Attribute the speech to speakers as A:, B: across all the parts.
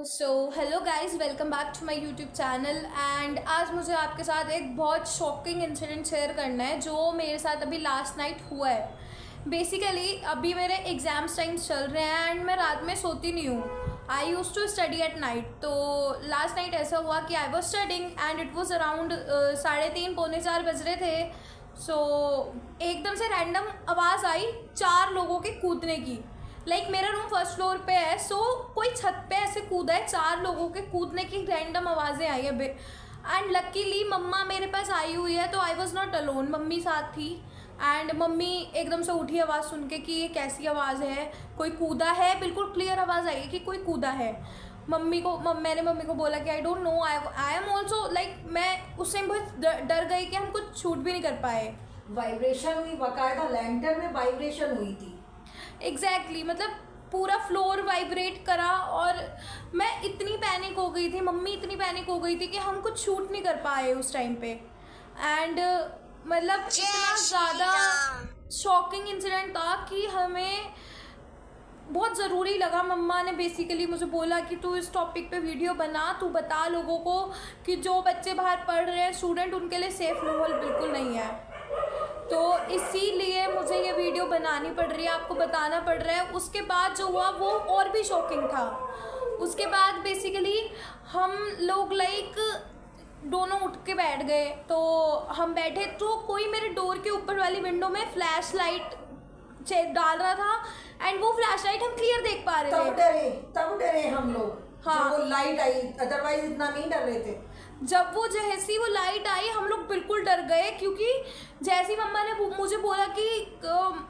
A: So hello guys, welcome back to my YouTube channel. And आज मुझे आपके साथ एक बहुत शॉकिंग इंसिडेंट शेयर करना है जो मेरे साथ अभी लास्ट नाइट हुआ है। बेसिकली अभी मेरे एग्ज़ाम्स टाइम्स चल रहे हैं एंड मैं रात में सोती नहीं हूँ। I use to study at night. तो लास्ट नाइट ऐसा हुआ कि I was studying and it was around 3:30 पौने 4 बज रहे थे। एकदम से रैंडम आवाज़ आई 4 लोगों के कूदने की। मेरा रूम फर्स्ट फ्लोर पे है, कोई छत पे ऐसे कूदा है, 4 लोगों के कूदने की रैंडम आवाज़ें आई है। एंड लकीली मम्मा मेरे पास आई हुई है, तो I was not alone, mummy साथ थी। एंड मम्मी एकदम से उठी आवाज़ सुन के कि ये कैसी आवाज़ है, कोई कूदा है। बिल्कुल क्लियर आवाज़ आई है कि कोई कूदा है। मैंने मम्मी को बोला कि I don't know, I am also मैं उस टाइम बहुत डर गई कि हम कुछ शूट भी नहीं कर पाए।
B: वाइब्रेशन हुई, बाकायदा लैंटर्न में वाइब्रेशन हुई थी।
A: एग्जैक्टली मतलब पूरा फ्लोर वाइब्रेट करा और मैं इतनी पैनिक हो गई थी, मम्मी इतनी पैनिक हो गई थी कि हम कुछ शूट नहीं कर पाए उस टाइम पे। एंड मतलब इतना ज़्यादा शॉकिंग इंसिडेंट था कि हमें बहुत ज़रूरी लगा। मम्मा ने बेसिकली मुझे बोला कि तू इस टॉपिक पे वीडियो बना, तू बता लोगों को कि जो बच्चे बाहर पढ़ रहे हैं स्टूडेंट, उनके लिए सेफ़ माहौल बिल्कुल नहीं है। तो इसीलिए मुझे ये वीडियो बनानी पड़ रही है, आपको बताना पड़ रहा है। उसके बाद जो हुआ वो और भी शॉकिंग था। उसके बाद बेसिकली हम लोग दोनों उठ के बैठ गए। तो हम बैठे तो कोई मेरे डोर के ऊपर वाली विंडो में फ्लैश लाइट डाल रहा था एंड वो फ्लैश लाइट हम क्लियर देख पा रहे थे।
B: तब डरे हम लोग।
A: हाँ,
B: जब वो लाइट आई, अदरवाइज इतना नहीं डर रहे थे।
A: जब जैसी वो लाइट आई हम लोग बिल्कुल डर गए, क्योंकि जैसी मम्मा ने मुझे बोला कि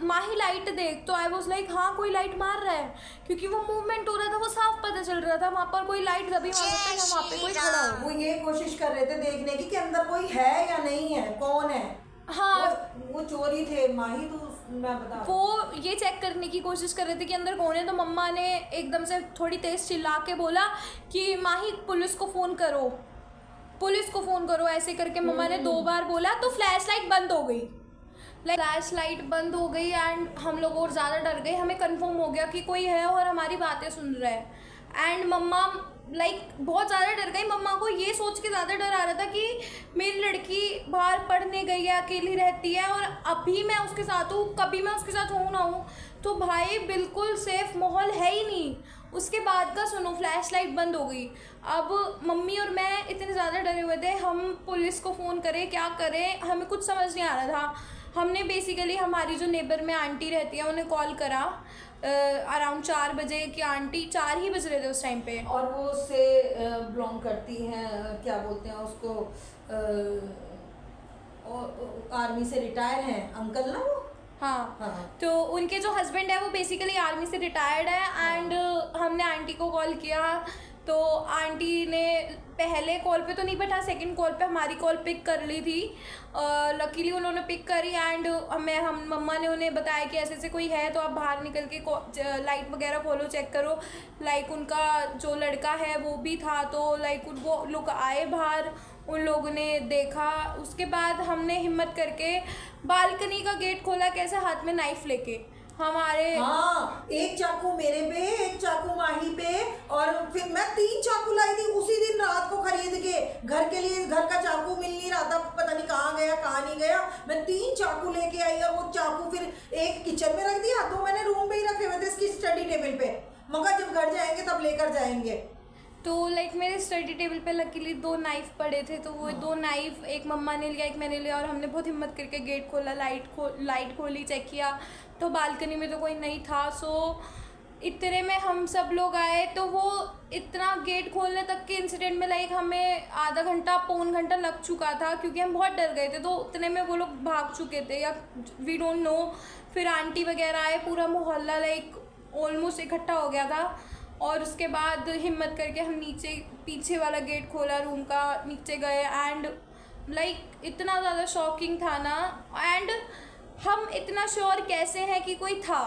A: माही लाइट देख, तो आई वाज लाइक हाँ कोई लाइट मार रहा है, क्योंकि वो मूवमेंट हो रहा था, वो साफ पता चल रहा था वहाँ पर कोई लाइट तभी मार सकता है वहाँ पे कोई खड़ा हो।
B: वो ये कोशिश कर रहे थे देखने की कि अंदर कोई है या नहीं है, कौन है।
A: हाँ,
B: वो चोरी थे माही, तो मैं बता,
A: वो ये चेक करने की कोशिश कर रहे थे कि अंदर कौन है। तो मम्मा ने एकदम से थोड़ी तेज चिल्ला के बोला कि माही पुलिस को फ़ोन करो, पुलिस को फ़ोन करो। ऐसे करके मम्मा ने 2 बार बोला तो फ्लैश लाइट बंद हो गई। फ्लैश लाइट बंद हो गई एंड हम लोग और ज़्यादा डर गए। हमें कंफर्म हो गया कि कोई है और हमारी बातें सुन रहा है। एंड मम्मा बहुत ज़्यादा डर गई। मम्मा को ये सोच के ज़्यादा डर आ रहा था कि मेरी लड़की बाहर पढ़ने गई है, अकेली रहती है और अभी मैं उसके साथ हूँ, कभी मैं उसके साथ हूँ ना हूँ, तो भाई बिल्कुल सेफ माहौल है ही नहीं। उसके बाद का सुनो, फ्लैश लाइट बंद हो गई। अब मम्मी और मैं इतने ज़्यादा डरे हुए थे, हम पुलिस को फ़ोन करें क्या करें, हमें कुछ समझ नहीं आ रहा था। हमने बेसिकली हमारी जो नेबर में आंटी रहती है उन्हें कॉल करा अराउंड 4 बजे की। आंटी 4 ही बज रहे थे उस टाइम पे,
B: और वो उससे बिलोंग करती हैं, क्या बोलते हैं उसको, आर्मी से रिटायर हैं अंकल ना वो।
A: हाँ, तो उनके जो हस्बैंड है वो बेसिकली आर्मी से रिटायर्ड है। एंड हमने आंटी को कॉल किया तो आंटी ने पहले कॉल पे तो नहीं बैठा, सेकंड कॉल पे हमारी कॉल पिक कर ली थी। लकीली उन्होंने पिक करी एंड हम मम्मा ने उन्हें बताया कि ऐसे ऐसे कोई है, तो आप बाहर निकल के लाइट वगैरह खोलो, चेक करो। उनका जो लड़का है वो भी था, तो वो लोग आए बाहर, उन लोगों ने देखा। उसके बाद हमने हिम्मत करके बालकनी का गेट खोला, कैसे हाथ में नाइफ लेके हमारे।
B: हाँ, एक चाकू मेरे पे, एक चाकू माही पे, और फिर मैं 3 चाकू लाई थी उसी दिन रात को खरीद के घर के लिए। घर का चाकू मिल नहीं रहा था, पता नहीं कहाँ गया कहाँ नहीं गया। मैं 3 चाकू लेके आई और वो चाकू फिर एक किचन में रख दिया, 2 मैंने रूम पे ही रखे हुए थे इसकी स्टडी टेबल पे। मगर जब घर जाएंगे तब लेकर जाएंगे।
A: तो मेरे स्टडी टेबल पे लकीली 2 नाइफ पड़े थे, तो वो 2 नाइफ एक मम्मा ने लिया, एक मैंने लिया, और हमने बहुत हिम्मत करके गेट खोला, लाइट खोली, चेक किया तो बालकनी में तो कोई नहीं था। इतने में हम सब लोग आए, तो वो इतना गेट खोलने तक के इंसिडेंट में हमें आधा घंटा पौन घंटा लग चुका था, क्योंकि हम बहुत डर गए थे। तो उतने में वो लोग भाग चुके थे या वी डोंट नो। फिर आंटी वगैरह आए, पूरा मोहल्ला ऑलमोस्ट इकट्ठा हो गया था। और उसके बाद हिम्मत करके हम नीचे पीछे वाला गेट खोला रूम का, नीचे गए एंड इतना ज़्यादा शॉकिंग था ना। एंड हम इतना श्योर कैसे हैं कि कोई था,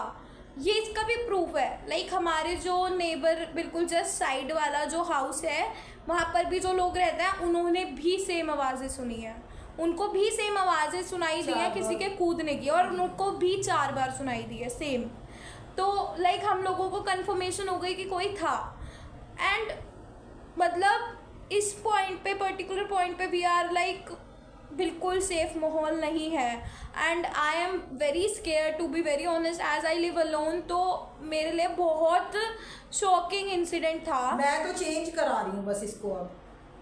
A: ये इसका भी प्रूफ है। हमारे जो नेबर बिल्कुल जस्ट साइड वाला जो हाउस है, वहाँ पर भी जो लोग रहते हैं उन्होंने भी सेम आवाज़ें सुनी है, उनको भी सेम आवाज़ें सुनाई दी है किसी के कूदने की, और उनको भी 4 बार सुनाई दी है सेम। तो हम लोगों को कंफर्मेशन हो गई कि कोई था। एंड इस पॉइंट पे, पर्टिकुलर पॉइंट पे वी आर लाइक बिल्कुल सेफ माहौल नहीं है। And I am very scare to be very honest, as I live alone. तो मेरे लिए बहुत शॉकिंग इंसिडेंट था।
B: मैं तो चेंज करा रही हूँ बस इसको,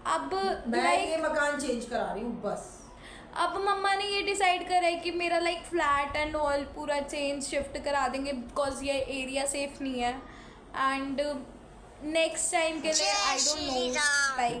B: अब मैं ये मकान चेंज करा रही हूँ बस।
A: अब मम्मा ने ये डिसाइड करा है कि मेरा लाइक फ्लैट एंड ऑल पूरा चेंज शिफ्ट करा देंगे, बिकॉज ये एरिया सेफ नहीं है। एंड नेक्स्ट टाइम के लिए आई डोंट नो, बाय।